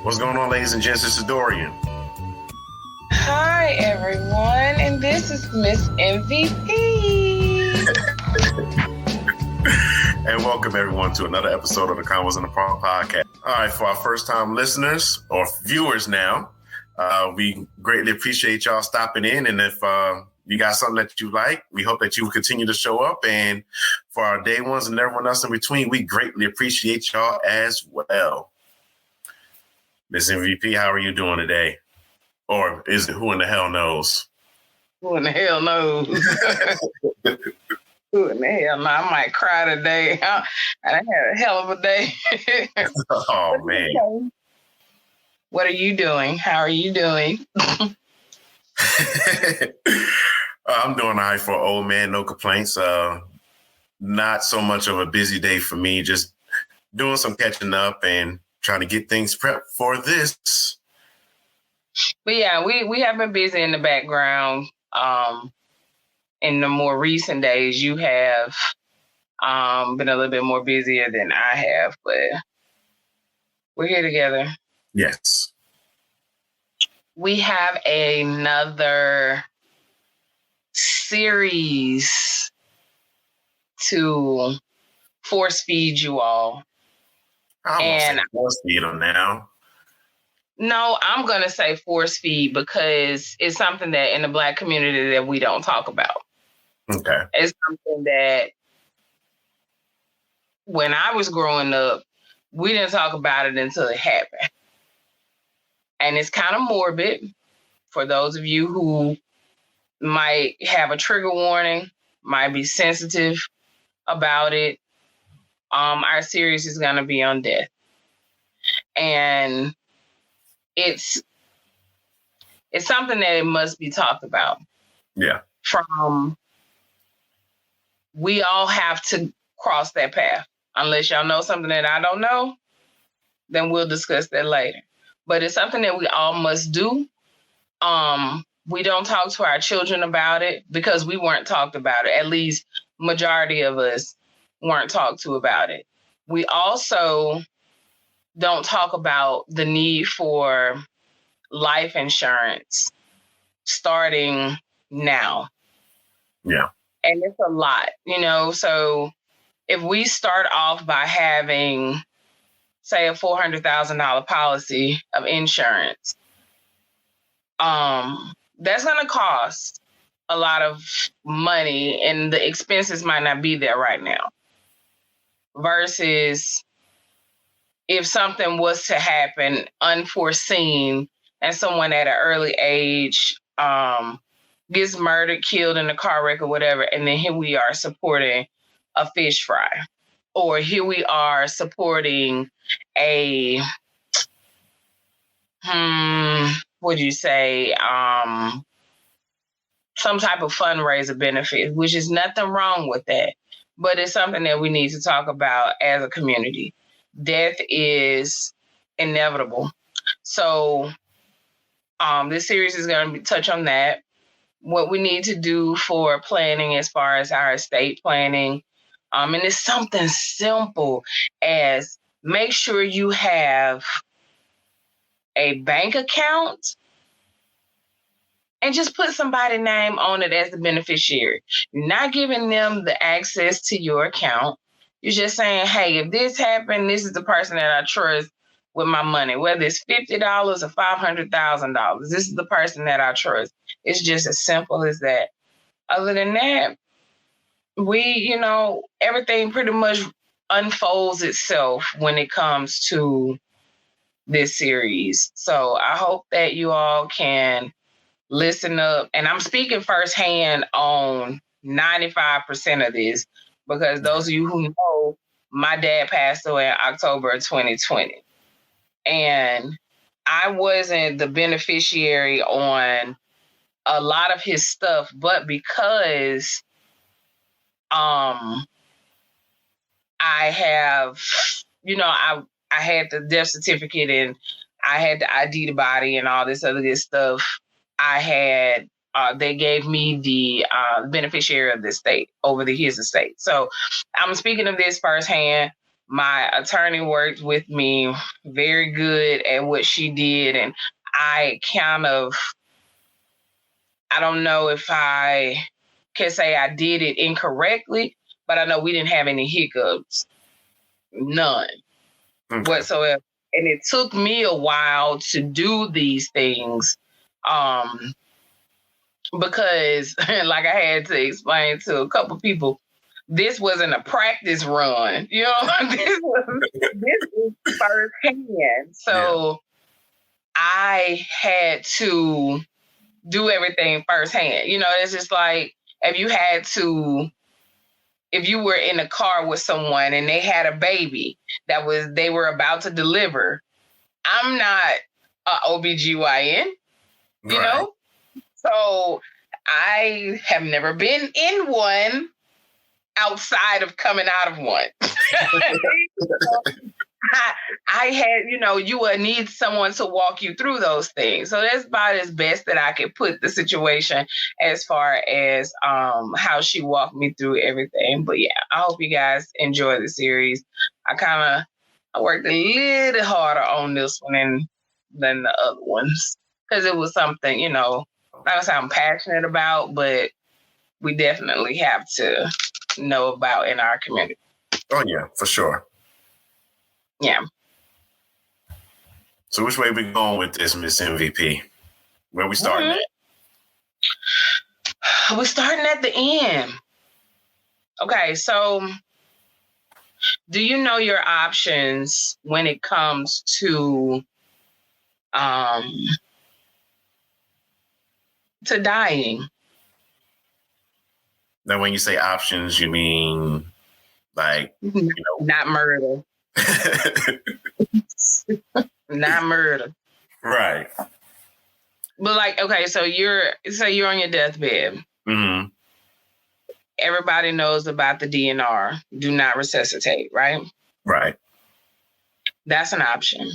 What's going on, ladies and gents? This is Dorian. Hi, everyone, and this is Miss MVP. And welcome, everyone, to another episode of the Convos in the Park podcast. All right, for our first-time listeners or viewers now, we greatly appreciate y'all stopping in. And if you got something that you like, we hope that you will continue to show up. And for our day ones and everyone else in between, we greatly appreciate y'all as well. Miss MVP, how are you doing today? Or is it who in the hell knows? Who in the hell knows? Who in the hell knows? I might cry today. I had a hell of a day. Oh, man. What are you doing? How are you doing? I'm doing all right for an old man. No complaints. Not so much of a busy day for me. Just doing some catching up and trying to get things prepped for this. But yeah, we have been busy in the background. In the more recent days, you have been a little bit more busier than I have, but we're here together. Yes. We have another series to force feed you all. I almost force feed them now. No, I'm going to say force feed because it's something that in the Black community that we don't talk about. Okay. It's something that when I was growing up, we didn't talk about it until it happened. And it's kind of morbid for those of you who might have a trigger warning, might be sensitive about it. Our series is going to be on death. And it's something that it must be talked about. Yeah. We all have to cross that path. Unless y'all know something that I don't know, then we'll discuss that later. But it's something that we all must do. We don't talk to our children about it because we weren't talked about it. At least majority of us weren't talked to about it. We also don't talk about the need for life insurance starting now. Yeah. And it's a lot, so if we start off by having, say, a $400,000 policy of insurance, that's going to cost a lot of money and the expenses might not be there right now. Versus if something was to happen unforeseen and someone at an early age gets murdered, killed in a car wreck or whatever, and then here we are supporting a fish fry. Or here we are supporting a, what'd you say, some type of fundraiser benefit, which is nothing wrong with that. But it's something that we need to talk about as a community. Death is inevitable. So this series is going to touch on that. What we need to do for planning as far as our estate planning. And it's something simple as make sure you have a bank account and just put somebody's name on it as the beneficiary. You're not giving them the access to your account. You're just saying, hey, if this happened, this is the person that I trust with my money, whether it's $50 or $500,000. This is the person that I trust. It's just as simple as that. Other than that, everything pretty much unfolds itself when it comes to this series. So I hope that you all can listen up. And I'm speaking firsthand on 95% of this because those of you who know, my dad passed away in October of 2020. And I wasn't the beneficiary on a lot of his stuff, but because I have, I had the death certificate and I had to ID the body and all this other good stuff. I had, they gave me the beneficiary of the estate over his estate. So I'm speaking of this firsthand. My attorney worked with me, very good at what she did. And I don't know if I can say I did it incorrectly, but I know we didn't have any hiccups. None whatsoever. And it took me a while to do these things. Because like I had to explain to a couple people, this wasn't a practice run, this was firsthand. So I had to do everything firsthand. It's just like if you were in a car with someone and they had a baby they were about to deliver, I'm not a OBGYN, you know? So I have never been in one outside of coming out of one. I had, you would need someone to walk you through those things. So that's about as best that I could put the situation as far as how she walked me through everything. But yeah, I hope you guys enjoy the series. I worked a little harder on this one than the other ones because it was something, I'm passionate about, but we definitely have to know about in our community. Oh yeah, for sure. Yeah. So which way we going with this, Miss MVP? Where we starting at? We're starting at the end. Okay, so do you know your options when it comes to dying? Now, when you say options, you mean like, not murder. Not murder. Right. But like, okay, so you're on your deathbed. Mm-hmm. Everybody knows about the DNR, do not resuscitate, right? Right. That's an option.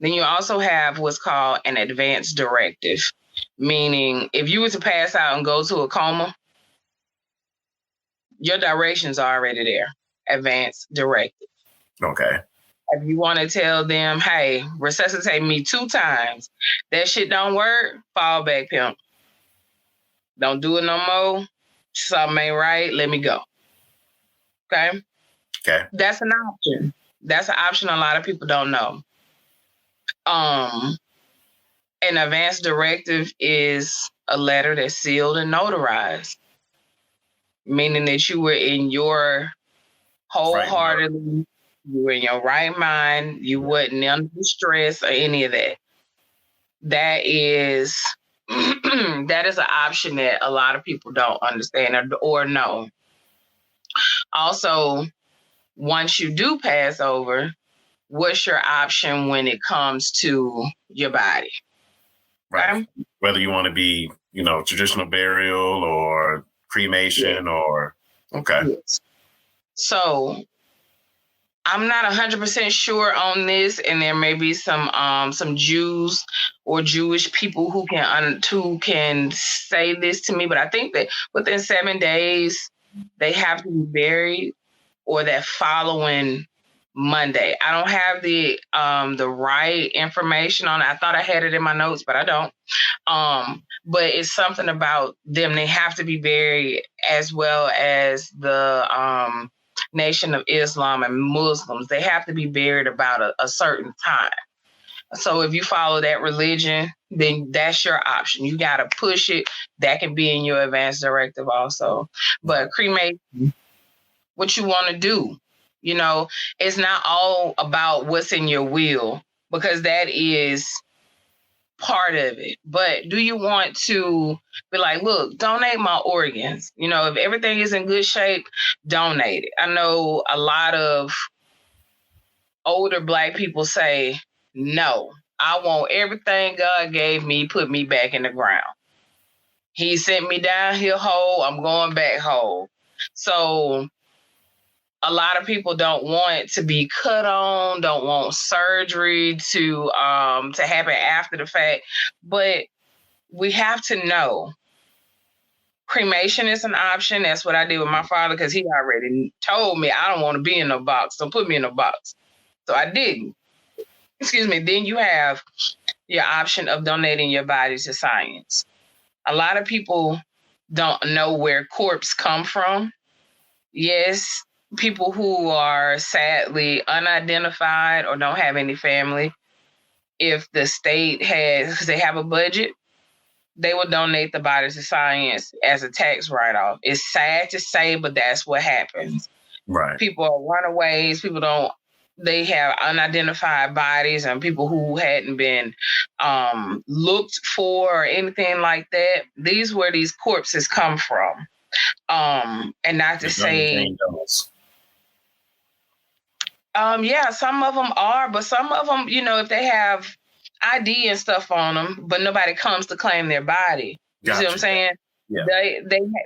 Then you also have what's called an advance directive, meaning if you were to pass out and go to a coma, your directions are already there. Advance directive. Okay. If you want to tell them, hey, resuscitate me 2 times, that shit don't work, fall back, pimp. Don't do it no more. Something ain't right. Let me go. Okay? Okay. That's an option. That's an option a lot of people don't know. An advance directive is a letter that's sealed and notarized, meaning that you were in your wholeheartedly, you were in your right mind, you wasn't under stress or any of that. That is that is an option that a lot of people don't understand or know. Also, once you do pass over, what's your option when it comes to your body? Right. Okay? Whether you want to be, traditional burial or cremation or okay. Yes. So I'm not 100% sure on this, and there may be some Jews or Jewish people who can say this to me, but I think that within 7 days they have to be buried, or that following Monday. I don't have the right information on it. I thought I had it in my notes, but I don't. But it's something about them. They have to be buried, as well as the Nation of Islam and Muslims. They have to be buried about a certain time. So if you follow that religion, then that's your option. You got to push it. That can be in your advance directive also. But cremation, what you want to do, it's not all about what's in your will, because that is part of it. But do you want to be like, look, donate my organs? If everything is in good shape, donate it. I know a lot of older Black people say, no, I want everything God gave me, put me back in the ground. He sent me down here whole, I'm going back whole. So a lot of people don't want to be cut on, don't want surgery to happen after the fact. But we have to know Cremation is an option. That's what I did with my father because he already told me I don't want to be in a box. Don't put me in a box. So I didn't. Excuse me. Then you have your option of donating your body to science. A lot of people don't know where corpses come from. Yes, people who are sadly unidentified or don't have any family, if the state has, because they have a budget, they will donate the body to science as a tax write-off. It's sad to say, but that's what happens. Right. People are runaways. They have unidentified bodies, and people who hadn't been looked for or anything like that. These where these corpses come from. And not to say, yeah, some of them are, but some of them, if they have ID and stuff on them, but nobody comes to claim their body. You see what I'm saying? Yeah.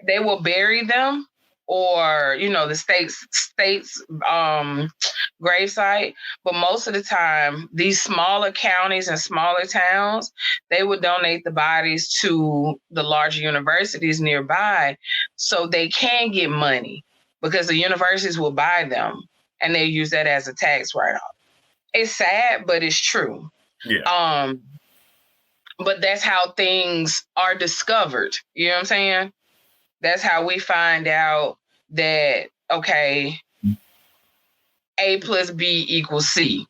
They will bury them, or the state's gravesite. But most of the time, these smaller counties and smaller towns, they would donate the bodies to the larger universities nearby, so they can get money because the universities will buy them and they use that as a tax write-off. It's sad, but it's true. Yeah. But that's how things are discovered. You know what I'm saying? That's how we find out that, okay, A plus B equals C.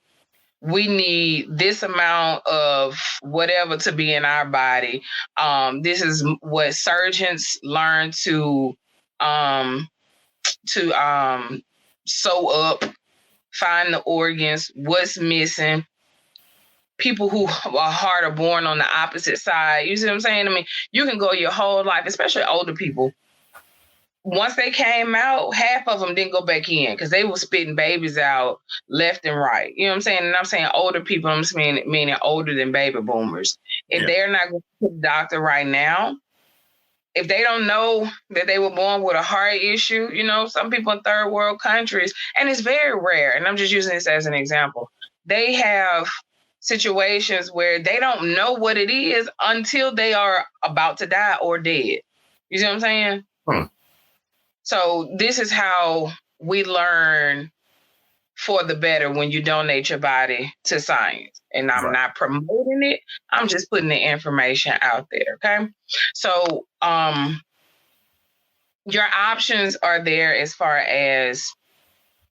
We need this amount of whatever to be in our body. This is what surgeons learn to sew up, find the organs, what's missing. People who are heart are born on the opposite side. You see what I'm saying? I mean, you can go your whole life, especially older people. Once they came out, half of them didn't go back in because they were spitting babies out left and right. You know what I'm saying? And I'm saying older people, I'm meaning older than baby boomers. If they're not going to the doctor right now, if they don't know that they were born with a heart issue, some people in third world countries, and it's very rare, and I'm just using this as an example, they have situations where they don't know what it is until they are about to die or dead. You see what I'm saying? So this is how we learn for the better when you donate your body to science. And I'm not promoting it. I'm just putting the information out there. Okay. So your options are there as far as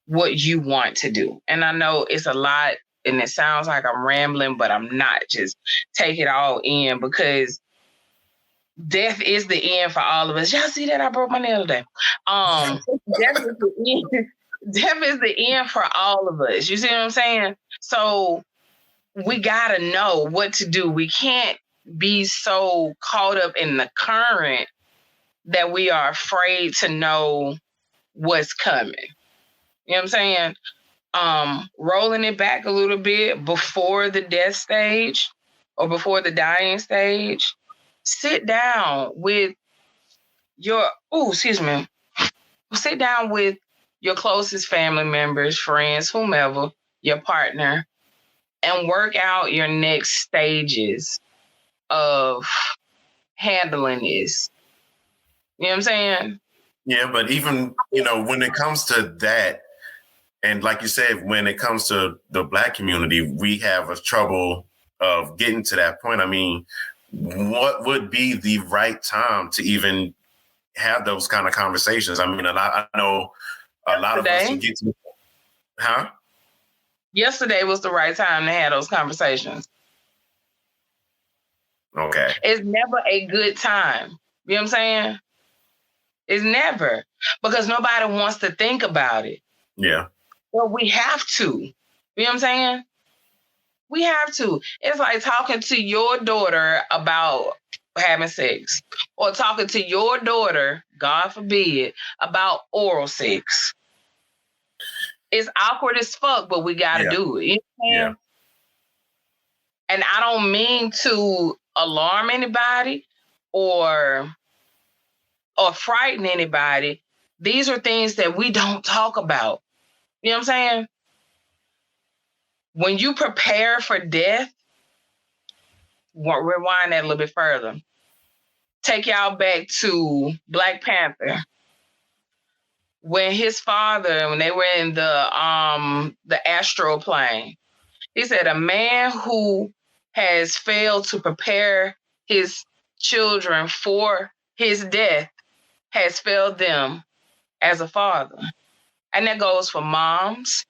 what you want to do. And I know it's a lot and it sounds like I'm rambling, but I'm not. Just take it all in because death is the end for all of us. Y'all see that? I broke my nail today. Death is the end. Death is the end for all of us. You see what I'm saying? So we got to know what to do. We can't be so caught up in the current that we are afraid to know what's coming. You know what I'm saying? Rolling it back a little bit before the death stage or before the dying stage, sit down with sit down with your closest family members, friends, whomever, your partner, and work out your next stages of handling this. You know what I'm saying? Yeah, but even, when it comes to that, and like you said, when it comes to the Black community, we have a trouble of getting to that point. I mean, what would be the right time to even have those kind of conversations? I mean, I know a lot of us will get to, Yesterday was the right time to have those conversations. Okay. It's never a good time. You know what I'm saying? It's never, because nobody wants to think about it. Yeah. But we have to. You know what I'm saying? We have to. It's like talking to your daughter about having sex, or talking to your daughter, God forbid, about oral sex. It's awkward as fuck, but we got to do it. You know what I'm saying? And I don't mean to alarm anybody or frighten anybody. These are things that we don't talk about. You know what I'm saying? When you prepare for death, rewind that a little bit further. take y'all back to Black Panther. When his father, when they were in the astral plane, he said, a man who has failed to prepare his children for his death has failed them as a father. And that goes for moms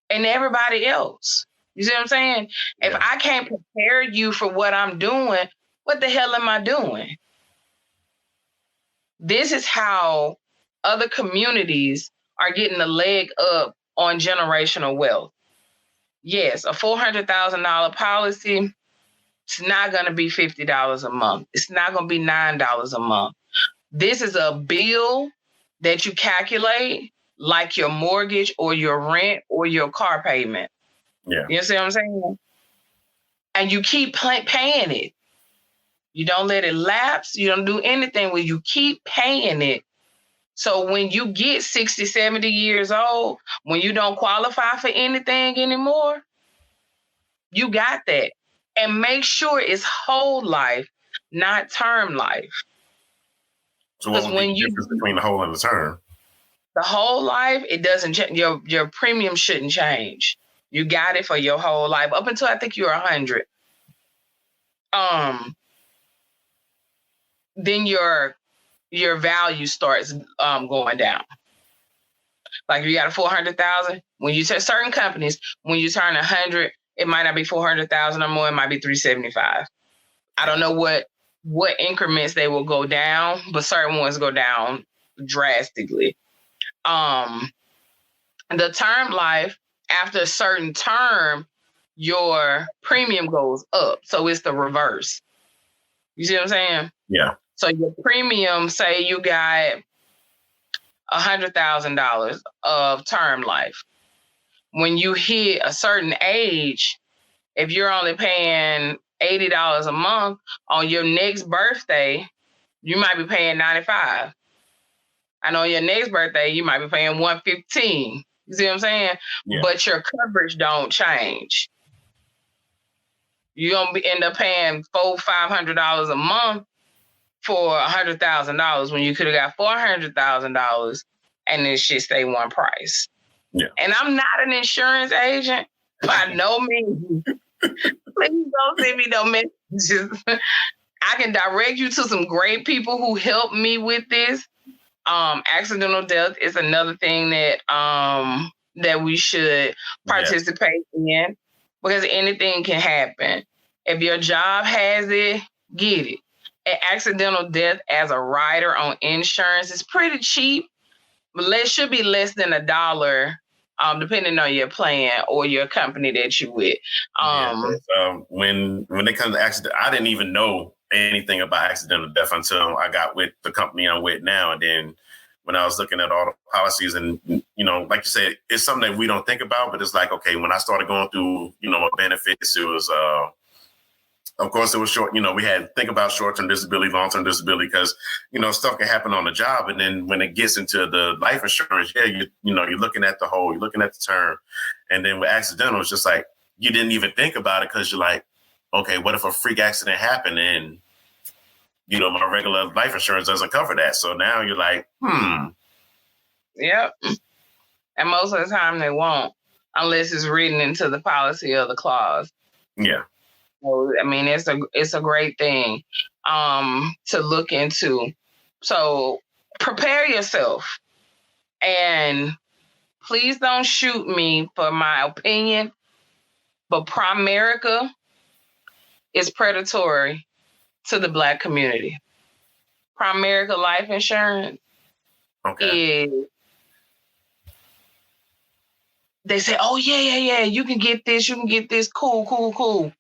and everybody else. You see what I'm saying? Yeah. If I can't prepare you for what I'm doing, what the hell am I doing? This is how other communities are getting a leg up on generational wealth. Yes, a $400,000 policy, it's not going to be $50 a month. It's not going to be $9 a month. This is a bill that you calculate like your mortgage or your rent or your car payment. Yeah. You see what I'm saying? And you keep paying it. You don't let it lapse. You don't do anything where you keep paying it. So when you get 60, 70 years old, when you don't qualify for anything anymore, you got that. And make sure it's whole life, not term life. So what would be the difference between the whole and the term? The whole life, it doesn't change. Your premium shouldn't change. You got it for your whole life up until I think you're 100. Then your value starts going down. Like if you got a 400,000, when you tell certain companies, when you turn 100, it might not be 400,000 or more. It might be 375. I don't know what increments they will go down, but certain ones go down drastically. The term life, after a certain term, your premium goes up. So it's the reverse. You see what I'm saying? Yeah. So your premium, say you got $100,000 of term life. When you hit a certain age, if you're only paying $80 a month, on your next birthday, you might be paying $95. And on your next birthday, you might be paying $115. You see what I'm saying? Yeah. But your coverage don't change. You're going to end up paying $400-$500 a month for $100,000 when you could have got $400,000 and this shit stay one price. Yeah. And I'm not an insurance agent by no means. Please don't send me no messages. I can direct you to some great people who help me with this. Accidental death is another thing that that we should participate in, because anything can happen. If your job has it, get it. An accidental death as a rider on insurance is pretty cheap, but it should be less than $1, depending on your plan or your company that you're with. When it comes to accident, I didn't even know anything about accidental death until I got with the company I'm with now. And then when I was looking at all the policies and, like you said, it's something that we don't think about, but it's like, okay, when I started going through, my benefits, it was, of course, it was short. We had to think about short-term disability, long-term disability, because, stuff can happen on the job. And then when it gets into the life insurance, you're looking at the whole, you're looking at the term. And then with accidental, it's just like, you didn't even think about it because you're like, okay, what if a freak accident happened and, my regular life insurance doesn't cover that. So now you're like, Yep. And most of the time they won't, unless it's written into the policy or the clause. Yeah. So, I mean, it's a great thing to look into. So prepare yourself, and please don't shoot me for my opinion, but Primerica is predatory to the Black community. Primerica life insurance is, they say, oh, yeah, you can get this, cool.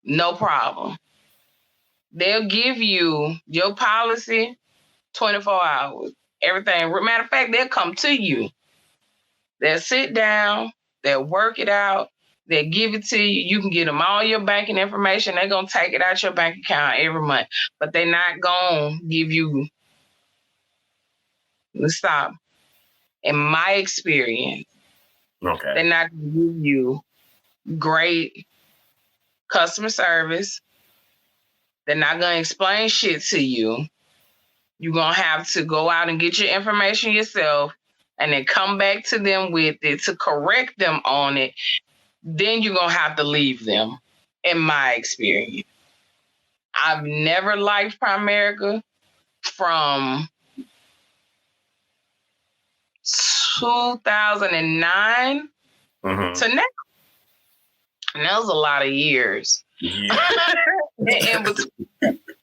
No problem. They'll give you your policy 24 hours, everything. Matter of fact, they'll come to you. They'll sit down, they'll work it out, they'll give it to you. You can get them all your banking information. They're going to take it out your bank account every month, but they're not going to give you, let's stop. In my experience, they're not going to give you great customer service. They're not going to explain shit to you. You're going to have to go out and get your information yourself and then come back to them with it to correct them on it. Then you're going to have to leave them, in my experience. I've never liked Primerica from 2009 to now. And that was a lot of years. Yeah.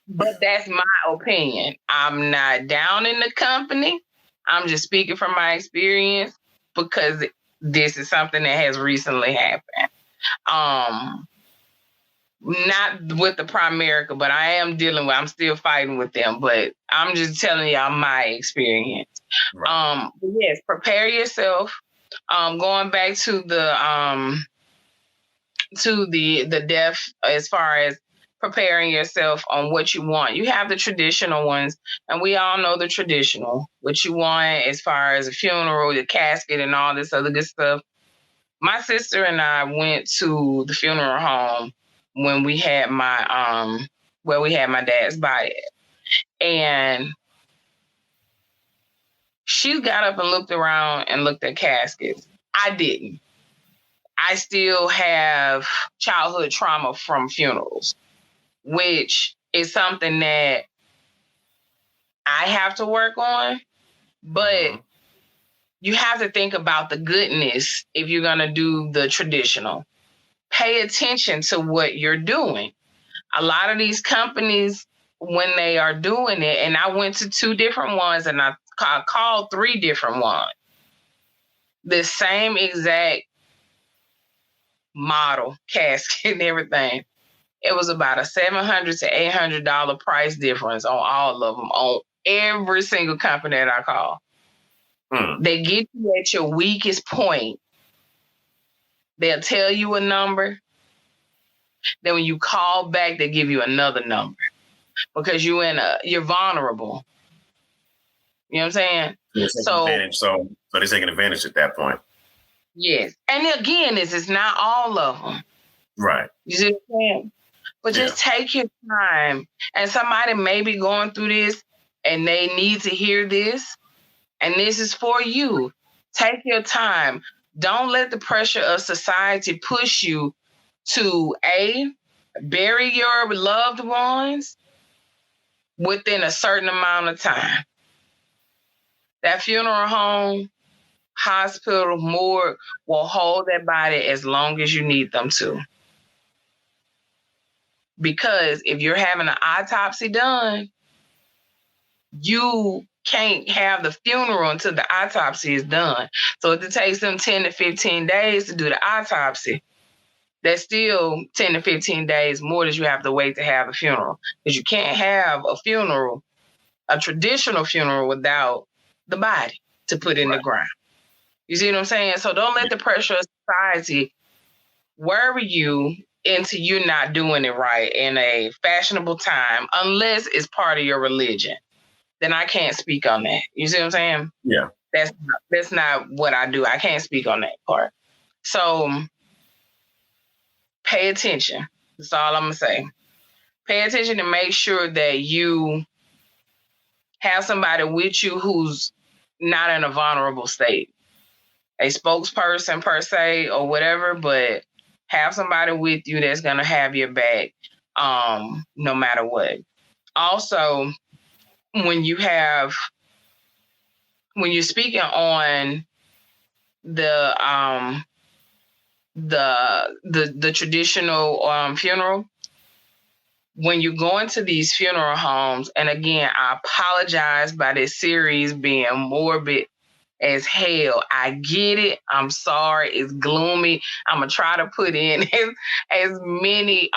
But that's my opinion. I'm not down in the company. I'm just speaking from my experience because this is something that has recently happened. Not with the Primerica, but I am I'm still fighting with them, but I'm just telling y'all my experience. Right. Yes, prepare yourself. Going back to the deaf as far as preparing yourself on what you want. You have the traditional ones, and we all know the traditional, what you want as far as a funeral, the casket, and all this other good stuff. My sister and I went to the funeral home when we had my dad's body. And she got up and looked around and looked at caskets. I didn't. I still have childhood trauma from funerals, which is something that I have to work on. But you have to think about the goodness if you're going to do the traditional. Pay attention to what you're doing. A lot of these companies, when they are doing it, and I went to 2 different ones and I called 3 different ones. The same exact model, casket, and everything. It was about a $700 to $800 price difference on all of them, on every single company that I call. They get you at your weakest point. They'll tell you a number. Then when you call back, they give you another number because you're vulnerable. You know what I'm saying? So they're taking advantage at that point. Yes. And again, this is not all of them. Right. You see what I'm saying? But just take your time. And somebody may be going through this and they need to hear this. And this is for you. Take your time. Don't let the pressure of society push you to bury your loved ones within a certain amount of time. That funeral home, hospital, morgue will hold that body as long as you need them to. Because if you're having an autopsy done, you can't have the funeral until the autopsy is done. So if it takes them 10 to 15 days to do the autopsy, that's still 10 to 15 days more that you have to wait to have a funeral. Because you can't have a funeral, a traditional funeral, without the body to put in the ground. You see what I'm saying? So don't let the pressure of society worry you into you not doing it right in a fashionable time, unless it's part of your religion. Then I can't speak on that. You see what I'm saying? Yeah. That's not what I do. I can't speak on that part. So pay attention. That's all I'm going to say. Pay attention and make sure that you have somebody with you who's not in a vulnerable state. A spokesperson per se or whatever, but have somebody with you that's going to have your back no matter what. Also, when you're speaking on the traditional funeral, when you go into these funeral homes, and again, I apologize by this series being morbid as hell. I get it. I'm sorry. It's gloomy. I'm gonna try to put in as many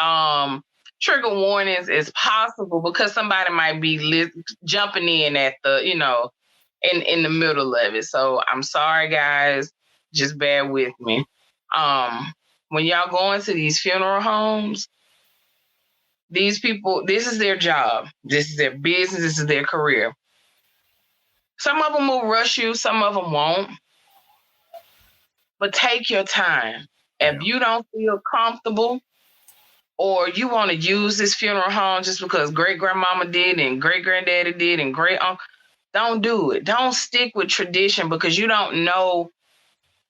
trigger warnings as possible because somebody might be jumping in at the, in the middle of it. So I'm sorry, guys. Just bear with me. When y'all go into these funeral homes, these people, this is their job. This is their business. This is their career. Some of them will rush you. Some of them won't. But take your time. If you don't feel comfortable or you want to use this funeral home just because great grandmama did and great granddaddy did and great uncle, don't do it. Don't stick with tradition because you don't know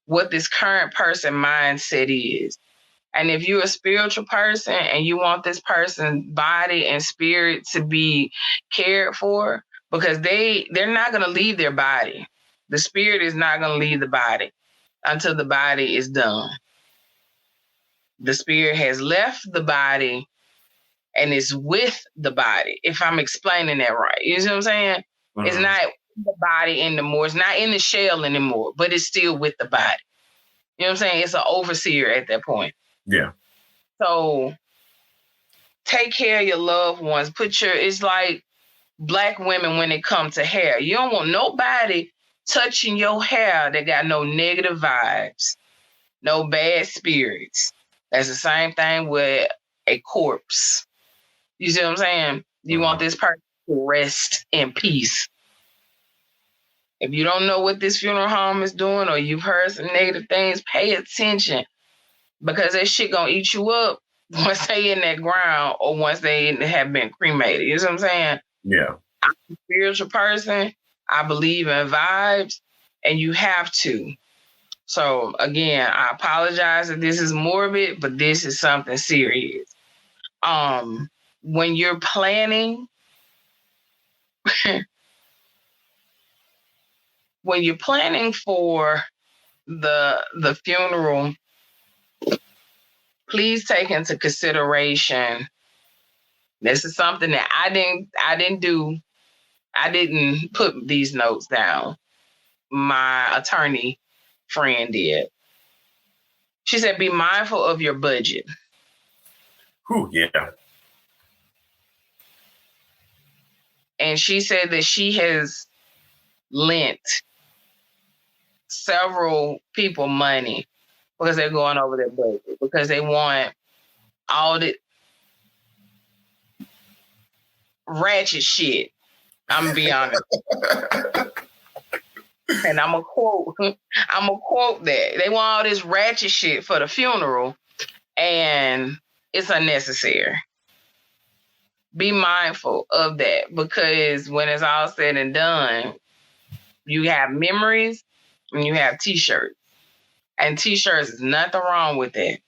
what this current person mindset is. And if you're a spiritual person and you want this person's body and spirit to be cared for, because they're not going to leave their body. The spirit is not going to leave the body until the body is done. The spirit has left the body and is with the body, if I'm explaining that right. You see what I'm saying? Mm-hmm. It's not the body anymore. It's not in the shell anymore, but it's still with the body. You know what I'm saying? It's an overseer at that point. Yeah. So take care of your loved ones. It's like Black women when it comes to hair. You don't want nobody touching your hair that got no negative vibes, no bad spirits. That's the same thing with a corpse. You see what I'm saying? You want this person to rest in peace. If you don't know what this funeral home is doing or you've heard some negative things, pay attention because that shit gonna eat you up once they in that ground or once they have been cremated. You know what I'm saying? Yeah. I'm a spiritual person. I believe in vibes, and you have to. So again, I apologize if this is morbid, but this is something serious. When you're planning, for the funeral, please take into consideration. This is something that I didn't do. I didn't put these notes down. My attorney friend did. She said, be mindful of your budget. Yeah. And she said that she has lent several people money because they're going over their budget, because they want all the ratchet shit. I'm gonna be honest. And I'm gonna quote that. They want all this ratchet shit for the funeral, and it's unnecessary. Be mindful of that, because when it's all said and done, you have memories and you have t-shirts. And t-shirts is nothing wrong with that.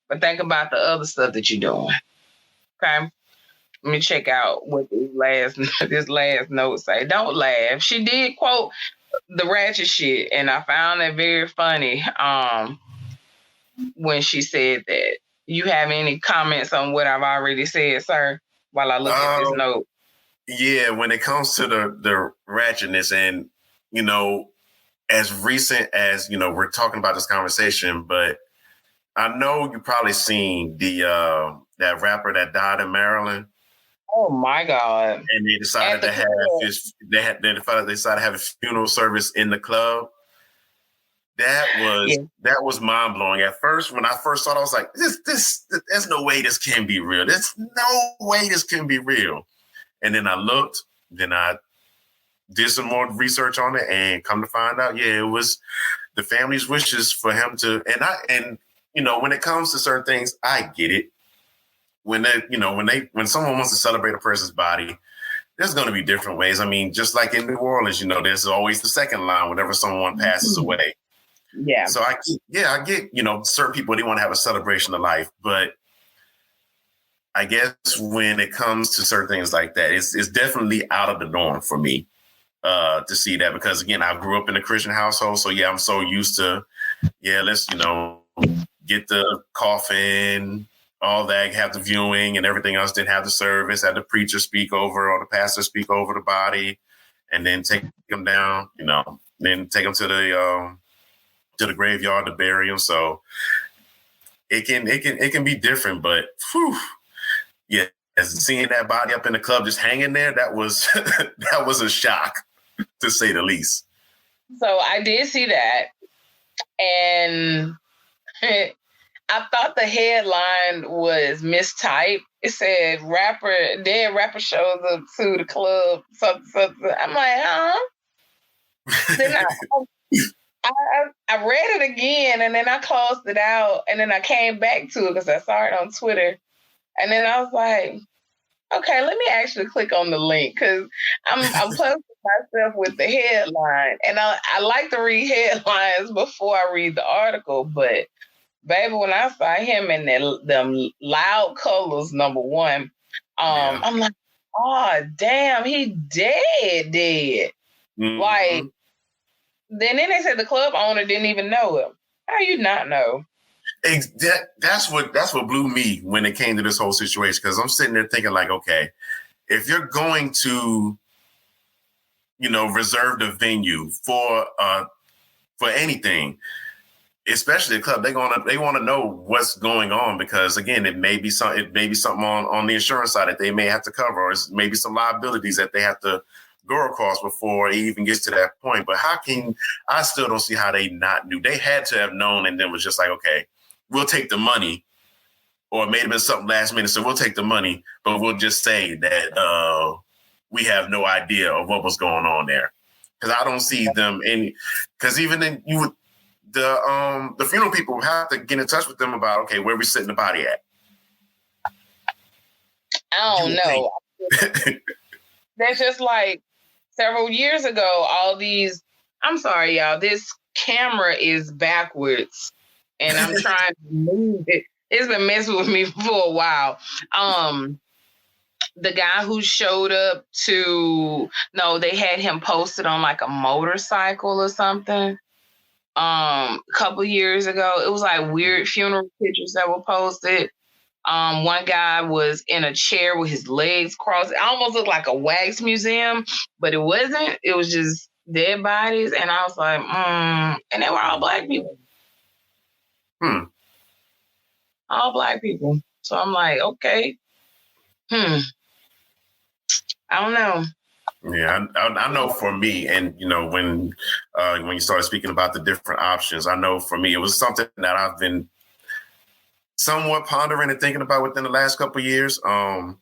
But think about the other stuff that you're doing. Okay? Let me check out what this last note say. Don't laugh. She did quote the ratchet shit, and I found it very funny when she said that. You have any comments on what I've already said, sir, while I look at this note? Yeah, when it comes to the ratchetness, and, you know, as recent as, you know, we're talking about this conversation, but I know you probably seen the that rapper that died in Maryland. Oh my God! And they decided to have they decided to have a funeral service in the club. That was mind blowing. At first, when I first saw it, I was like, there's no way this can be real. There's no way this can be real. And then I looked, then I did some more research on it, and come to find out, it was the family's wishes for him to. And you know, when it comes to certain things, I get it. When someone wants to celebrate a person's body, there's going to be different ways. I mean, just like in New Orleans, you know, there's always the second line whenever someone passes away. Yeah. So I get, you know, certain people, they want to have a celebration of life, but I guess when it comes to certain things like that, it's definitely out of the norm for me to see that, because again, I grew up in a Christian household. So I'm so used to, let's, you know, get the coffin, all that, have the viewing and everything else, then have the service, have the preacher speak over or the pastor speak over the body, and then take them down, you know, then take them to the graveyard to bury them. So it can be different, but seeing that body up in the club just hanging there, that was that was a shock, to say the least. So I did see that, and I thought the headline was mistyped. It said dead rapper shows up to the club. Something. I'm like, huh? Then I read it again, and then I closed it out, and then I came back to it because I saw it on Twitter. And then I was like, okay, let me actually click on the link because I'm puzzling myself with the headline. And I like to read headlines before I read the article, but baby, when I saw him in them loud colors, number one, I'm like, oh damn, he dead. Mm-hmm. Like, then they said the club owner didn't even know him. How you not know? That's what blew me when it came to this whole situation, because I'm sitting there thinking like, okay, if you're going to, reserve the venue for anything, especially a club, they want to know what's going on, because again, it may be something on the insurance side that they may have to cover, or it's maybe some liabilities that they have to go across before it even gets to that point. But I still don't see how they not knew. They had to have known, and then was just like, okay, we'll take the money, or it may have been something last minute, so we'll take the money, but we'll just say that we have no idea of what was going on there. Because I don't see them because even then the funeral people have to get in touch with them about, okay, where we sitting the body at. I don't know. That's just like several years ago, I'm sorry, y'all, this camera is backwards and I'm trying to move it. It's been messing with me for a while. The guy who showed up they had him posted on like a motorcycle or something. A couple years ago, it was like weird funeral pictures that were posted. One guy was in a chair with his legs crossed. It almost looked like a wax museum, but it wasn't. It was just dead bodies. And I was like, and they were all Black people. All Black people. So I'm like, okay. I don't know. Yeah, I know for me, and when you started speaking about the different options, I know for me it was something that I've been somewhat pondering and thinking about within the last couple of years. At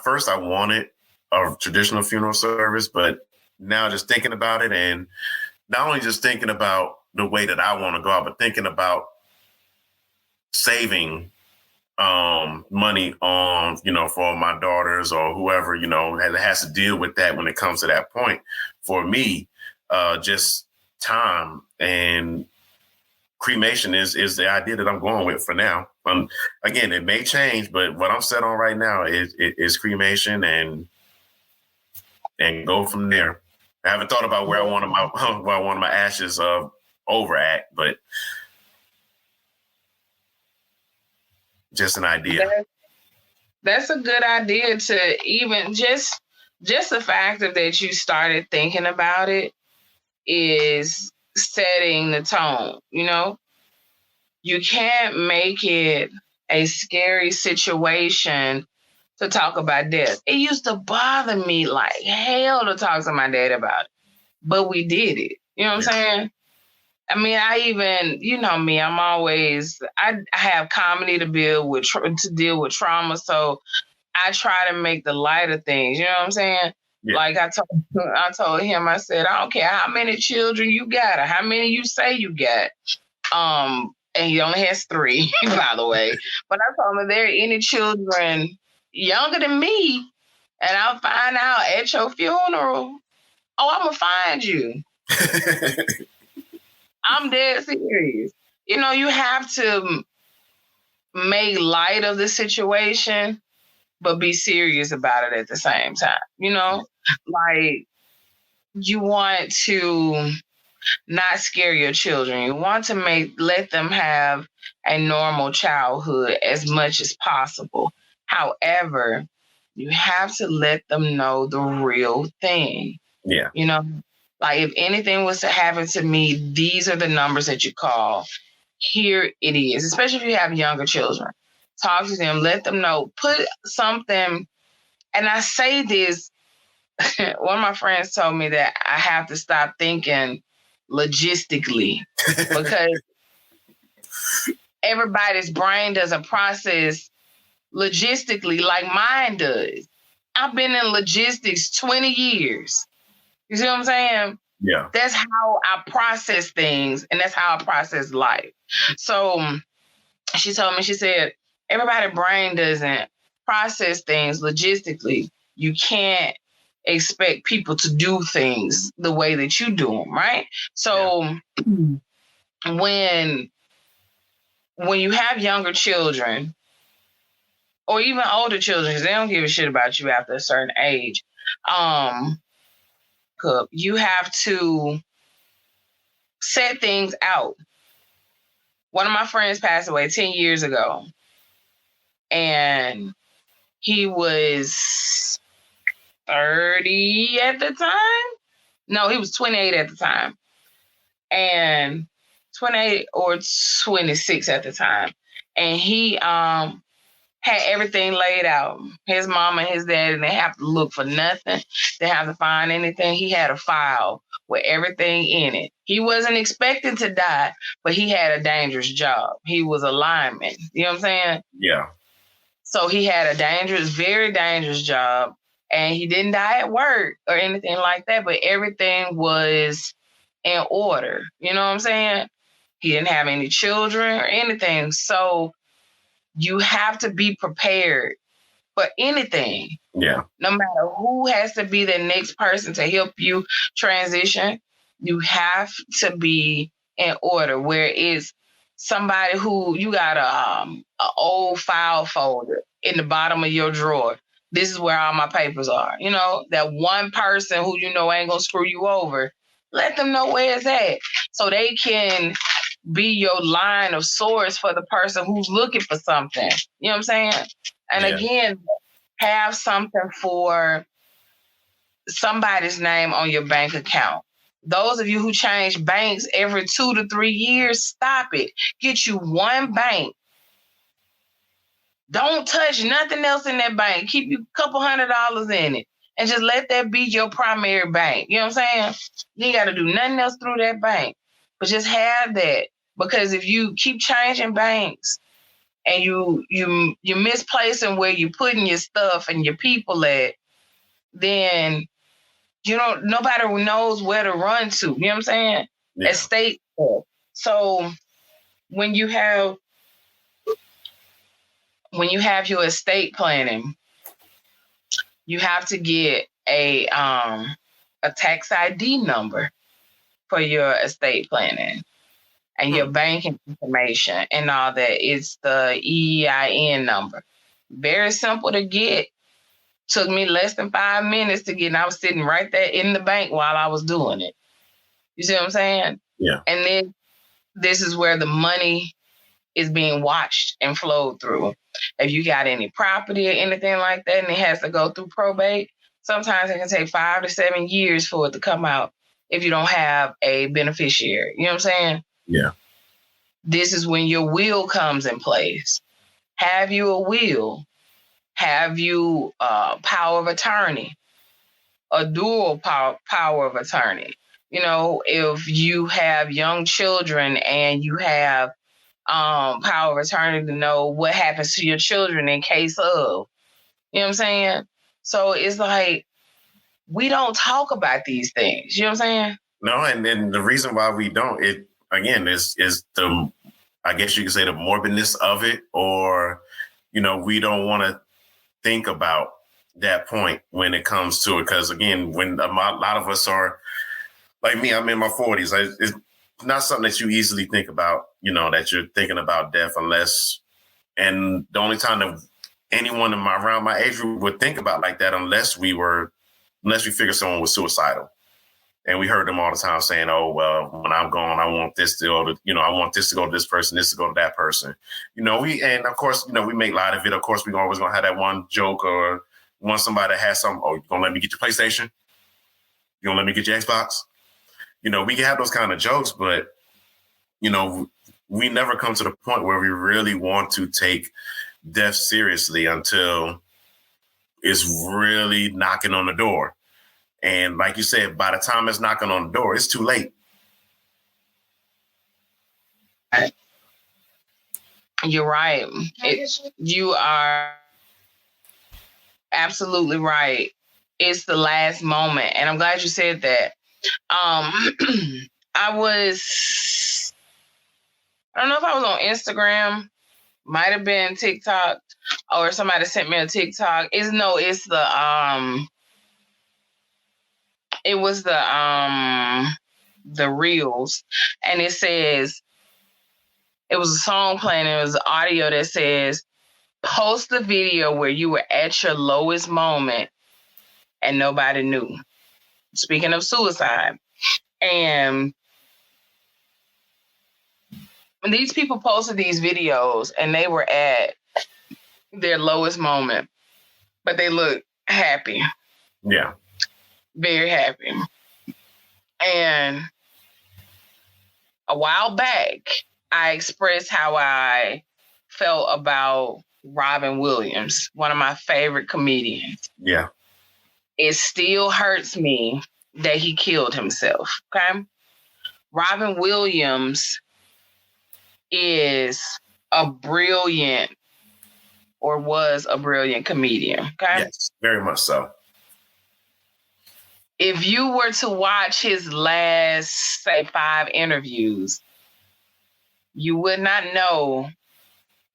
first I wanted a traditional funeral service, but now just thinking about it, and not only just thinking about the way that I want to go out, but thinking about saving money on, for my daughters or whoever, has to deal with that when it comes to that point. For me, just time and cremation is the idea that I'm going with for now. Again, it may change, but what I'm set on right now is cremation and go from there. I haven't thought about where I wanted my ashes over at, but just an idea. That's a good idea to even just the fact that you started thinking about it is setting the tone. You can't make it a scary situation to talk about death. It used to bother me like hell to talk to my dad about it, but we did it. You know what I'm saying? I mean, I even, me, I have comedy to deal with trauma. So I try to make the light of things. You know what I'm saying? Yeah. Like I told him, I said, I don't care how many children you got or how many you say you got. And he only has 3, by the way. But I told him, if there are any children younger than me, and I'll find out at your funeral, I'm going to find you. I'm dead serious. You have to make light of the situation, but be serious about it at the same time. Like you want to not scare your children. You want to let them have a normal childhood as much as possible. However, you have to let them know the real thing. Yeah. Like if anything was to happen to me, these are the numbers that you call. Here it is, especially if you have younger children. Talk to them, let them know, put something. And I say this, one of my friends told me that I have to stop thinking logistically because everybody's brain doesn't process logistically like mine does. I've been in logistics 20 years. You see what I'm saying? Yeah. That's how I process things, and that's how I process life. So she told me, she said, everybody's brain doesn't process things logistically. You can't expect people to do things the way that you do them, right? So when you have younger children or even older children, because they don't give a shit about you after a certain age, you have to set things out. One of my friends passed away 10 years ago, and he was 30 at the time. No, he was 28 at the time. And 28 or 26 at the time. And he had everything laid out. His mom and his dad, and they have to look for nothing. They have to find anything. He had a file with everything in it. He wasn't expecting to die, but he had a dangerous job. He was a lineman. You know what I'm saying? Yeah. So he had a very dangerous job, and he didn't die at work or anything like that, but everything was in order. You know what I'm saying? He didn't have any children or anything. So you have to be prepared for anything. Yeah. No matter who has to be the next person to help you transition, you have to be in order. Where it's somebody who you got a old file folder in the bottom of your drawer. This is where all my papers are. You know, that one person who you know ain't gonna screw you over. Let them know where it's at so they can be your line of source for the person who's looking for something. You know what I'm saying? And again, have something for somebody's name on your bank account. Those of you who change banks every 2 to 3 years, stop it. Get you one bank. Don't touch nothing else in that bank. Keep you a couple $100 in it. And just let that be your primary bank. You know what I'm saying? You ain't got to do nothing else through that bank. But just have that. Because if you keep changing banks and you misplacing where you're putting your stuff and your people at, then nobody knows where to run to. You know what I'm saying? Yeah. Estate. So when you have your estate planning, you have to get a tax ID number for your estate planning and your banking information and all that. It's the EIN number. Very simple to get. Took me less than 5 minutes to get, and I was sitting right there in the bank while I was doing it. You see what I'm saying? Yeah. And then this is where the money is being watched and flowed through. If you got any property or anything like that and it has to go through probate, sometimes it can take 5 to 7 years for it to come out if you don't have a beneficiary. You know what I'm saying? Yeah. This is when your will comes in place. Have you a will? Have you power of attorney? A dual power of attorney? You know, if you have young children and you have power of attorney to know what happens to your children in case of. You know what I'm saying? So it's like, we don't talk about these things. You know what I'm saying? No, and then the reason why we don't, it again is the, I guess you could say, the morbidness of it, or, we don't want to think about that point when it comes to it. Because again, when a lot of us are like me, I'm in my 40s. It's not something that you easily think about, that you're thinking about death unless, and the only time that anyone around my age group would think about like that unless we figure someone was suicidal. And we heard them all the time saying, oh, well, when I'm gone, I want this to go to, I want this to go to this person, this to go to that person. And of course, we make light of it. Of course, we're always going to have that one joke or somebody that has something. Oh, you going to let me get your PlayStation? You going to let me get your Xbox? We can have those kind of jokes, but, we never come to the point where we really want to take death seriously until it's really knocking on the door. And like you said, by the time it's knocking on the door, it's too late. You're right. You are absolutely right. It's the last moment. And I'm glad you said that. I don't know if I was on Instagram Might have been TikTok, or somebody sent me a TikTok. It was the reels, and it says, it was a song playing, it was audio that says, post the video where you were at your lowest moment and nobody knew. Speaking of suicide. And these people posted these videos and they were at their lowest moment, but they look happy. Yeah. Very happy. And a while back, I expressed how I felt about Robin Williams, one of my favorite comedians. Yeah. It still hurts me that he killed himself. Okay. Robin Williams is a brilliant, or was a brilliant comedian. Okay. Yes, very much so. If you were to watch his last, say, 5 interviews, you would not know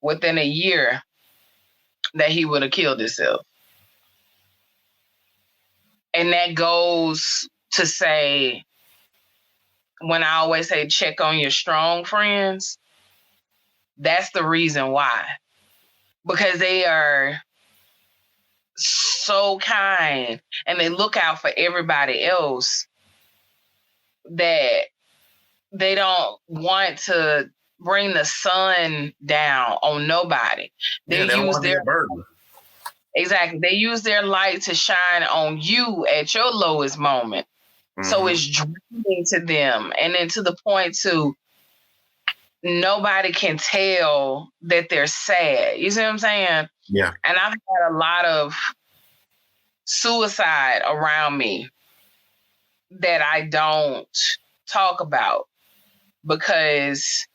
within a year that he would have killed himself. And that goes to say, when I always say check on your strong friends, that's the reason why. Because they are so kind and they look out for everybody else, that they don't want to bring the sun down on nobody. They use their burden. Exactly. They use their light to shine on you at your lowest moment. Mm-hmm. So it's draining to them. And then to the point to nobody can tell that they're sad. You see what I'm saying? Yeah. And I've had a lot of suicide around me that I don't talk about because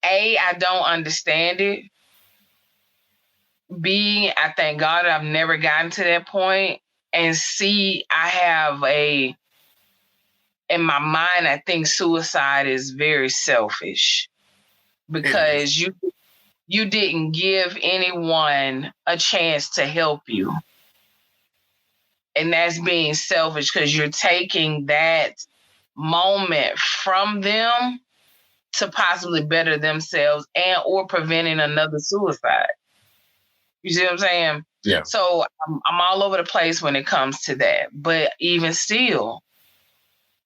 A, I don't understand it. B, I thank God I've never gotten to that point. And C, I have in my mind, I think suicide is very selfish because you didn't give anyone a chance to help you. And that's being selfish because you're taking that moment from them to possibly better themselves and or preventing another suicide. You see what I'm saying? Yeah. So I'm all over the place when it comes to that. But even still,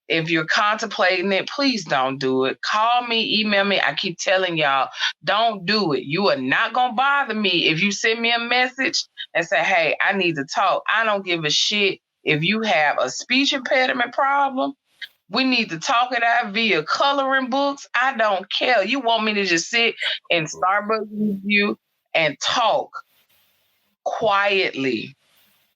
if you're contemplating it, please don't do it. Call me, email me. I keep telling y'all, don't do it. You are not going to bother me if you send me a message and say, hey, I need to talk. I don't give a shit if you have a speech impediment problem. We need to talk it out via coloring books. I don't care. You want me to just sit in Starbucks with you and talk quietly,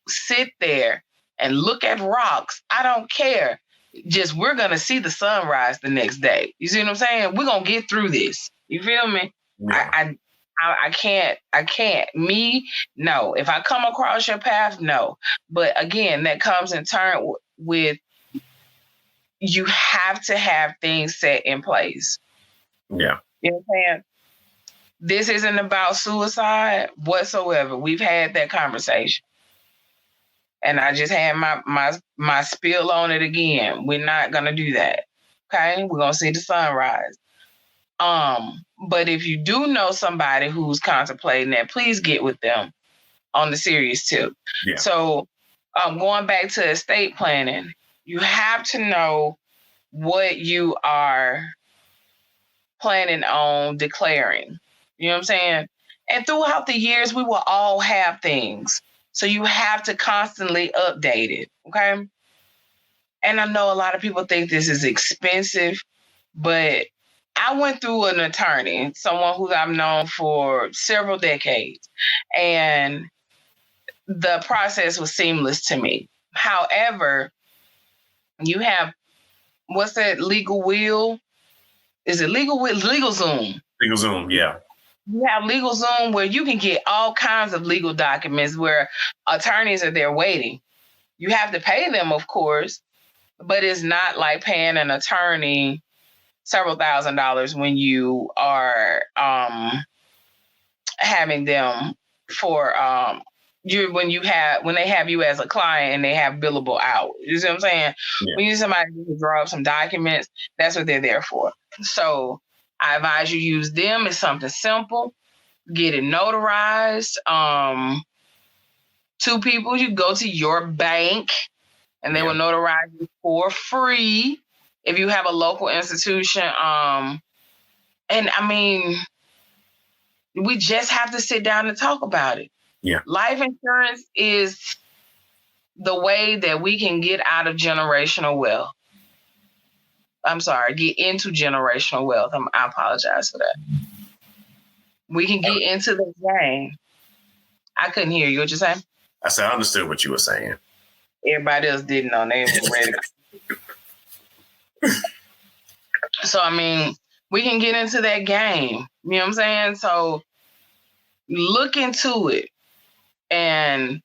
sit there and look at rocks. I don't care. Just we're going to see the sunrise the next day. You see what I'm saying? We're going to get through this. You feel me? Yeah. I can't. Me, no. If I come across your path, no. But again, that comes in turn with you have to have things set in place. Yeah. You know what I'm saying? This isn't about suicide whatsoever. We've had that conversation. And I just had my spiel on it again. We're not going to do that. Okay? We're going to see the sunrise. But if you do know somebody who's contemplating that, please get with them on the serious tip. Yeah. So going back to estate planning, you have to know what you are planning on declaring. You know what I'm saying? And throughout the years, we will all have things. So you have to constantly update it, okay? And I know a lot of people think this is expensive, but I went through an attorney, someone who I've known for several decades, and the process was seamless to me. However, you have, what's that, legal will? Is it legal will? LegalZoom. LegalZoom, yeah. You have LegalZoom where you can get all kinds of legal documents where attorneys are there waiting. You have to pay them, of course, but it's not like paying an attorney several $1,000s when you are having them for when they have you as a client and they have billable hours. You see what I'm saying? Yeah. When you need somebody to draw up some documents, that's what they're there for. So I advise you use them. It's something simple. Get it notarized. 2 people, you go to your bank and they will notarize it for free if you have a local institution. And I mean, we just have to sit down and talk about it. Yeah. Life insurance is the way that we can get out of generational wealth. I'm sorry, get into generational wealth. I apologize for that. We can get into the game. I couldn't hear you. What you saying? I said I understood what you were saying. Everybody else didn't know. They were ready. So, I mean, we can get into that game. You know what I'm saying? So, look into it. And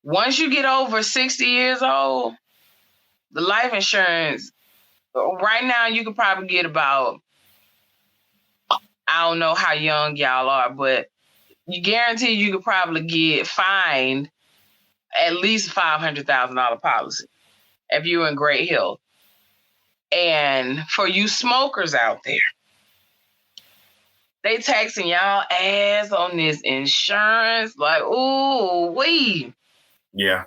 once you get over 60 years old, the life insurance, right now, you could probably get about, I don't know how young y'all are, but you guarantee you could probably find at least $500,000 policy if you're in great health. And for you smokers out there, they taxing y'all ass on this insurance. Like, ooh, wee. Yeah.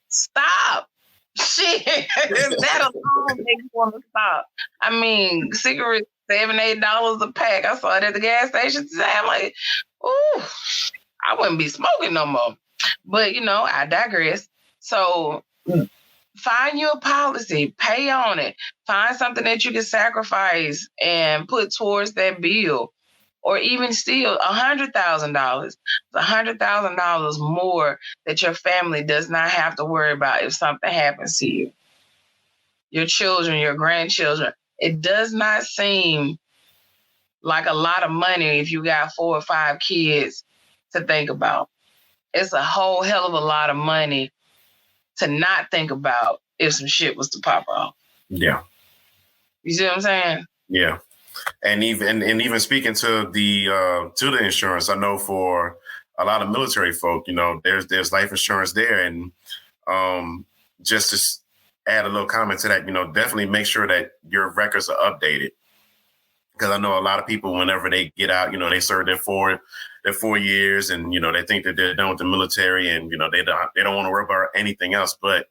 Stop. Shit. That alone makes you want to stop. I mean, cigarettes, $7-8 a pack. I saw it at the gas station today. I'm like, ooh, I wouldn't be smoking no more. But, I digress. So find you a policy, pay on it, find something that you can sacrifice and put towards that bill. Or even still, $100,000. $100,000 more that your family does not have to worry about if something happens to you. Your children, your grandchildren. It does not seem like a lot of money if you got 4 or 5 kids to think about. It's a whole hell of a lot of money to not think about if some shit was to pop off. Yeah. You see what I'm saying? Yeah. And even speaking to the insurance, I know for a lot of military folk, there's life insurance there. And just to add a little comment to that, definitely make sure that your records are updated. Because I know a lot of people, whenever they get out, they serve their 4 years and, they think that they're done with the military and, they don't want to worry about anything else. But,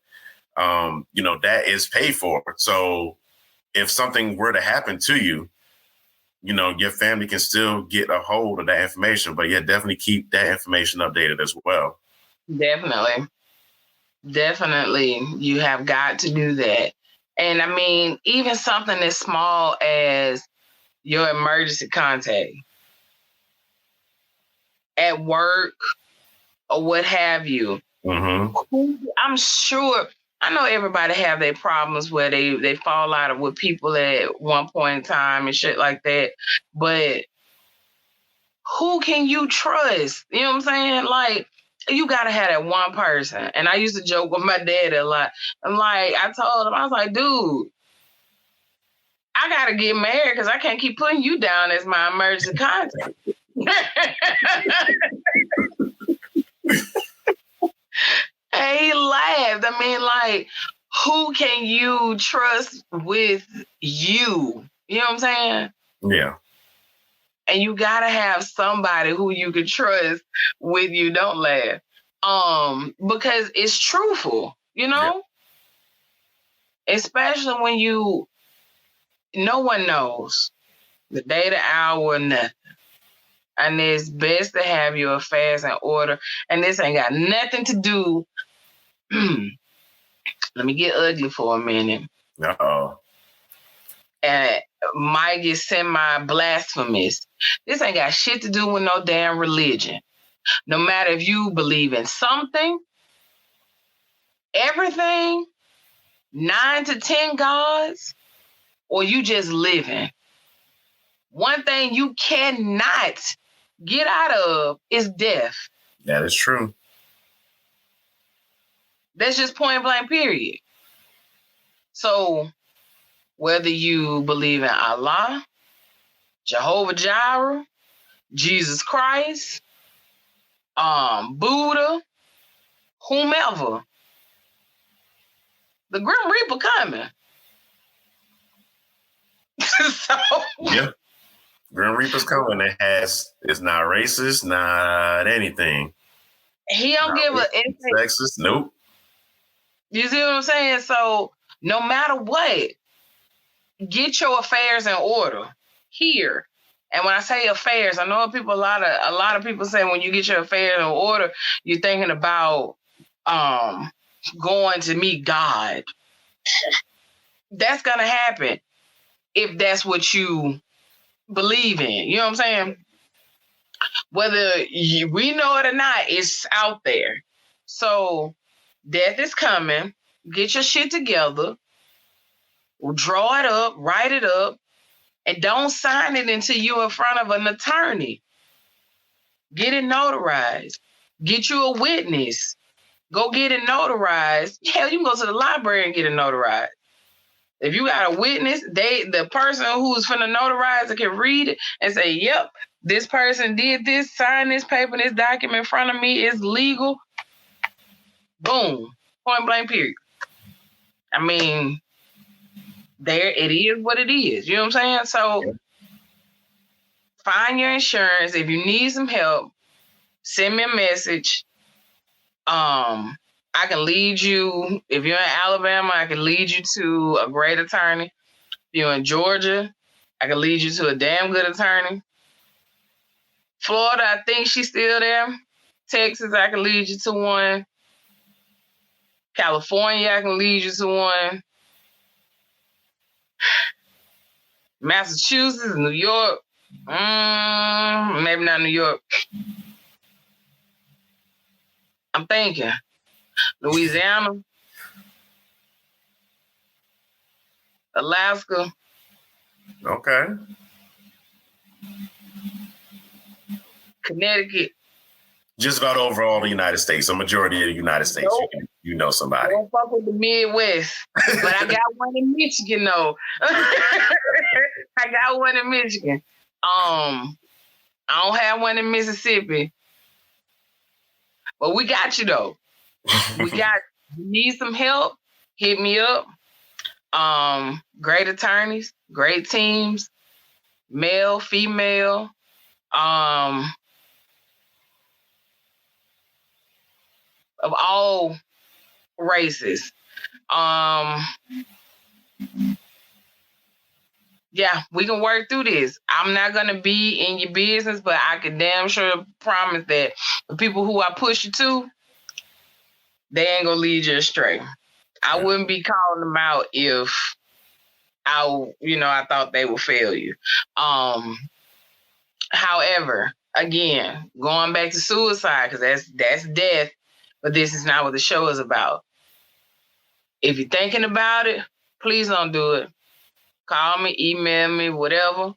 that is paid for. So if something were to happen to you, your family can still get a hold of that information, but definitely keep that information updated as well. Definitely. You have got to do that. And I mean, even something as small as your emergency contact at work or what have you. Mm-hmm. I'm sure, I know everybody have their problems where they fall out with people at one point in time and shit like that. But who can you trust? You know what I'm saying? Like, you got to have that one person. And I used to joke with my dad a lot. I'm like, I told him, I was like, dude, I got to get married because I can't keep putting you down as my emergency contact. And he laughed. I mean, like, who can you trust with you? You know what I'm saying? Yeah. And you gotta have somebody who you can trust with you. Don't laugh. Because it's truthful, Yeah. Especially when no one knows the day, the hour, nothing. And it's best to have your affairs in order. And this ain't got nothing to do. Let me get ugly for a minute. Uh-oh. And might get semi-blasphemous. This ain't got shit to do with no damn religion. No matter if you believe in something, everything, 9 to 10 gods, or you just living. One thing you cannot get out of is death. That is true. That's just point blank, period. So whether you believe in Allah, Jehovah Jireh, Jesus Christ, Buddha, whomever, the Grim Reaper coming. So yeah, Grim Reaper's coming. It's not racist, not anything. He don't give a sexist. Nope. You see what I'm saying? So no matter what, get your affairs in order here. And when I say affairs, I know a lot of people say when you get your affairs in order, you're thinking about going to meet God. That's gonna happen if that's what you believe in. You know what I'm saying? Whether we know it or not, it's out there. So death is coming. Get your shit together. Draw it up, write it up, and don't sign it until you're in front of an attorney. Get it notarized. Get you a witness. Go get it notarized. Hell, you can go to the library and get it notarized. If you got a witness, the person who's finna notarize it can read it and say, yep, this person did this, sign this paper, this document in front of me is legal. Boom. Point blank, period. I mean, there it is what it is. You know what I'm saying? So find your insurance. If you need some help, send me a message. I can lead you. If you're in Alabama, I can lead you to a great attorney. If you're in Georgia, I can lead you to a damn good attorney. Florida, I think she's still there. Texas, I can lead you to one. California, I can lead you to one. Massachusetts, New York, maybe not New York. I'm thinking Louisiana, Alaska. Okay. Connecticut. Just about overall the United States, a majority of the United States, nope. you know somebody. Don't fuck with the Midwest, but I got one in Michigan though. I got one in Michigan. I don't have one in Mississippi, but we got you though. You need some help? Hit me up. Great attorneys, great teams, male, female. Of all races. Yeah, we can work through this. I'm not going to be in your business, but I can damn sure promise that the people who I push you to, they ain't going to lead you astray. I wouldn't be calling them out if I thought they would fail you. However, again, going back to suicide, because that's death, but this is not what the show is about. If you're thinking about it, please don't do it. Call me, email me, whatever.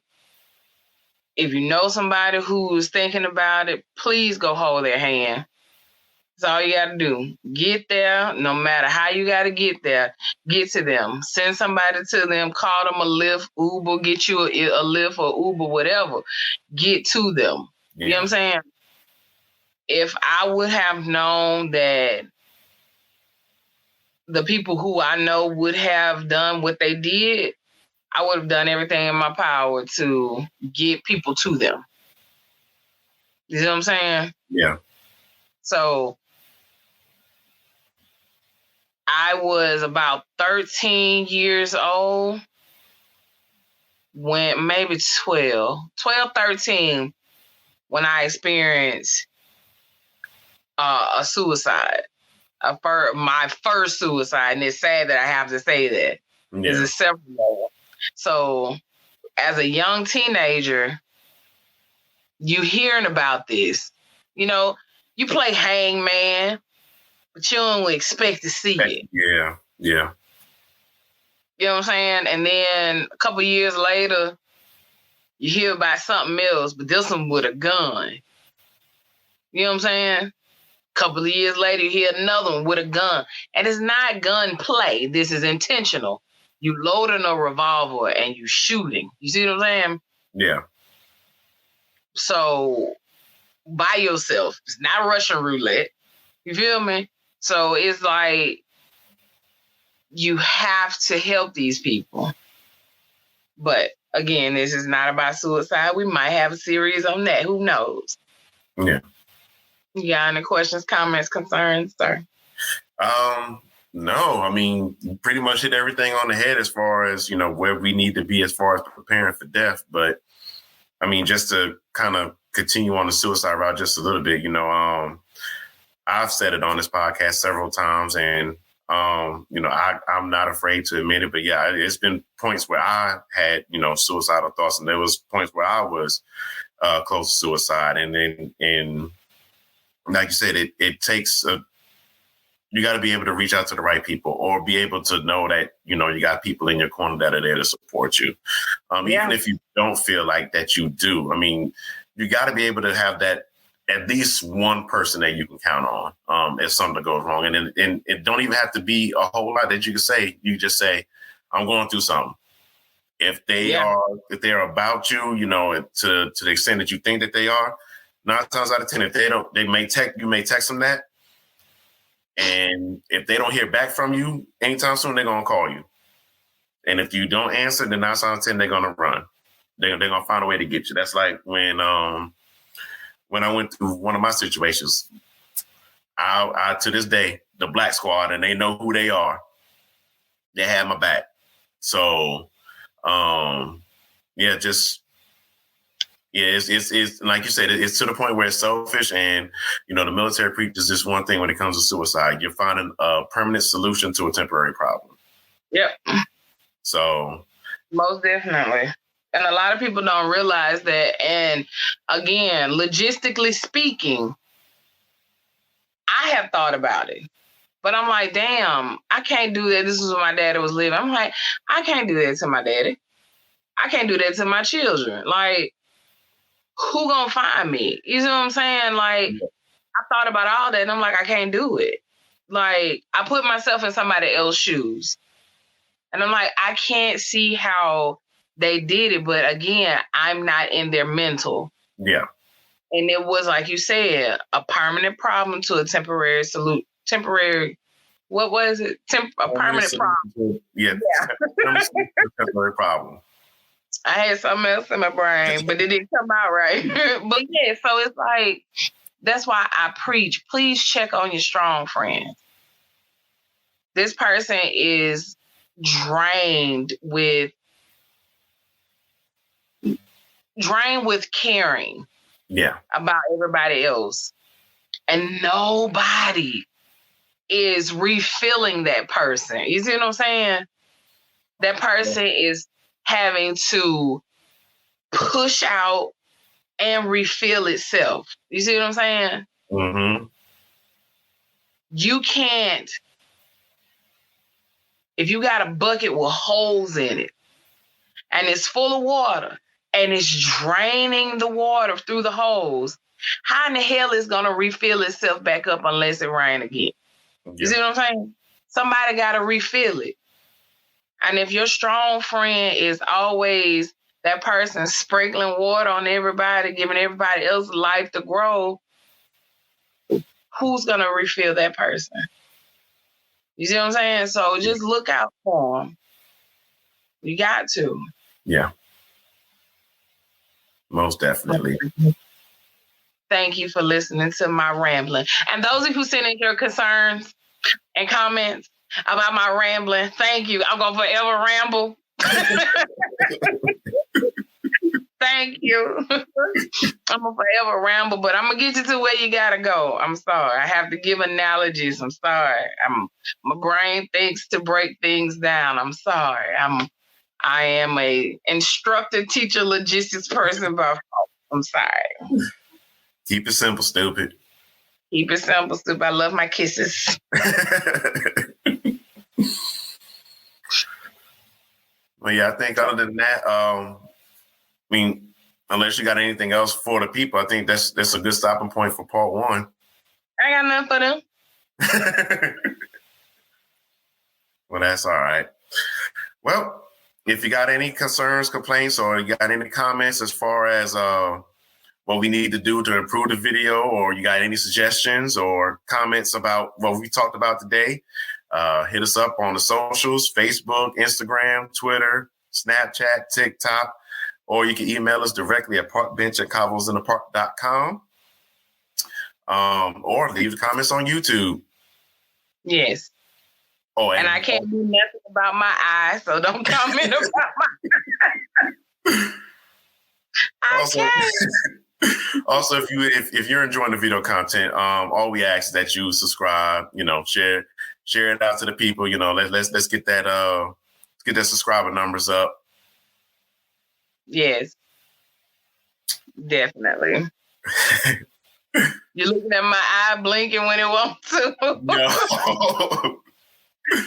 If you know somebody who's thinking about it, please go hold their hand. That's all you got to do. Get there, no matter how you got to get there. Get to them. Send somebody to them. Call them a Lyft, Uber, get you a Lyft or Uber, whatever. Get to them. Yeah. You know what I'm saying? If I would have known that the people who I know would have done what they did, I would have done everything in my power to get people to them. You know what I'm saying? Yeah. So I was about 13 years old when maybe 12, 13, when I experienced a suicide. My first suicide, and it's sad that I have to say that. Yeah. There's several. So, as a young teenager, you hearing about this. You know, you play hangman, but you don't expect to see it. Yeah, yeah. You know what I'm saying? And then a couple years later, you hear about something else, but this one with a gun. You know what I'm saying? Couple of years later, you hear another one with a gun. And it's not gun play. This is intentional. You loading a revolver and you shooting. You see what I'm saying? Yeah. So by yourself. It's not Russian roulette. You feel me? So it's like you have to help these people. But again, this is not about suicide. We might have a series on that. Who knows? Yeah. You got any questions, comments, concerns, sir? No, I mean, pretty much hit everything on the head as far as, where we need to be as far as preparing for death. But I mean, just to kind of continue on the suicide route just a little bit, I've said it on this podcast several times, and I'm not afraid to admit it. But yeah, it's been points where I had, suicidal thoughts, and there was points where I was close to suicide. And then, like you said, it takes you got to be able to reach out to the right people, or be able to know that, you got people in your corner that are there to support you. Even if you don't feel like that you do, I mean, you got to be able to have that, at least one person that you can count on if something goes wrong. And it don't even have to be a whole lot that you can say. You just say, I'm going through something. If they're about you, to the extent that you think that they are, 9 times out of 10, if they don't, you may text them that. And if they don't hear back from you anytime soon, they're going to call you. And if you don't answer, then 9 times out of 10, they're going to run. They're going to find a way to get you. That's like when I went through one of my situations. I to this day, the Black Squad, and they know who they are. They had my back. So, it's like you said, it's to the point where it's selfish, and the military preaches this one thing when it comes to suicide: you're finding a permanent solution to a temporary problem. Yep. So, most definitely, and a lot of people don't realize that. And again, logistically speaking, I have thought about it, but I'm like, damn, I can't do that. This is when my daddy was living. I'm like, I can't do that to my daddy. I can't do that to my children. Like, who gonna find me? You know what I'm saying? Like, I thought about all that, and I'm like, I can't do it. Like, I put myself in somebody else's shoes, and I'm like, I can't see how they did it. But again, I'm not in their mental. Yeah. And it was, like you said, a permanent problem to a temporary solution. Temporary, what was it? A permanent problem. Yeah. Temporary problem. I had something else in my brain, but it didn't come out right. But yeah, so it's like, that's why I preach. Please check on your strong friends. This person is drained with caring about everybody else. And nobody is refilling that person. You see what I'm saying? That person is having to push out and refill itself. You see what I'm saying? Mm-hmm. You can't, if you got a bucket with holes in it and it's full of water and it's draining the water through the holes, how in the hell is going to refill itself back up unless it rain again? You see what I'm saying? Somebody got to refill it. And if your strong friend is always that person sprinkling water on everybody, giving everybody else life to grow, who's going to refill that person? You see what I'm saying? So just look out for them. You got to. Yeah. Most definitely. Thank you for listening to my rambling. And those of you who sent in your concerns and comments about my rambling, thank you. I'm going to forever ramble. Thank you. I'm going to forever ramble, but I'm going to get you to where you got to go. I'm sorry. I have to give analogies. I'm sorry. My brain thinks to break things down. I'm sorry. I am a instructor, teacher, logistics person by fault. I'm sorry. Keep it simple, stupid. Keep it simple, stupid. I love my kisses. Well, yeah, I think other than that, I mean, unless you got anything else for the people, I think that's a good stopping point for part 1. I got nothing for them. Well, that's all right. Well, if you got any concerns, complaints, or you got any comments as far as what we need to do to improve the video, or you got any suggestions or comments about what we talked about today, hit us up on the socials: Facebook, Instagram, Twitter, Snapchat, TikTok, or you can email us directly at parkbench@convosinthepark.com, or leave the comments on YouTube. Yes. Oh, and I can't do nothing about my eyes, so don't comment about my Also, if you're enjoying the video content, all we ask is that you subscribe, share it out to the people, let's get that subscriber numbers up. Yes. Definitely. You're looking at my eye blinking when it wants to. No.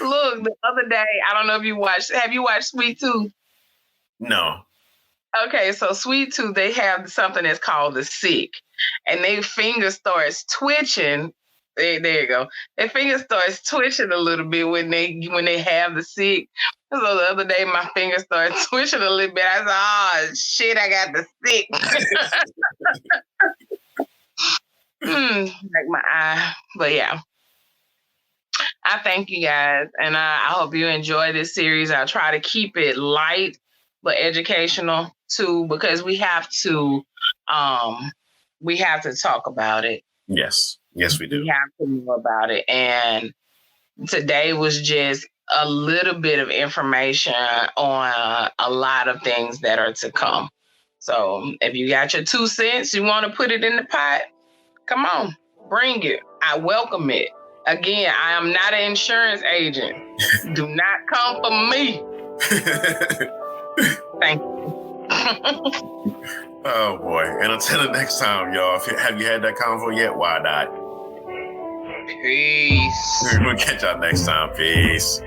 Look, the other day, I don't know if have you watched Sweet Tooth? No. Okay, so Sweet Tooth, they have something that's called the sick, and their finger starts twitching. There you go. Their finger starts twitching a little bit when they have the sick. So the other day, my finger started twitching a little bit. I said, "Oh shit, I got the sick." Like my eye, but yeah. I thank you guys, and I hope you enjoy this series. I'll try to keep it light but educational too, because we have to talk about it. Yes, we do. We have to know about it, and today was just a little bit of information on a lot of things that are to come. So if you got your 2 cents, you want to put it in the pot, come on, bring it. I welcome it. Again, I am not an insurance agent. Do not come for me. Thank you. Oh, boy. And until the next time, y'all, have you had that convo yet? Why not? Peace. We'll catch y'all next time. Peace.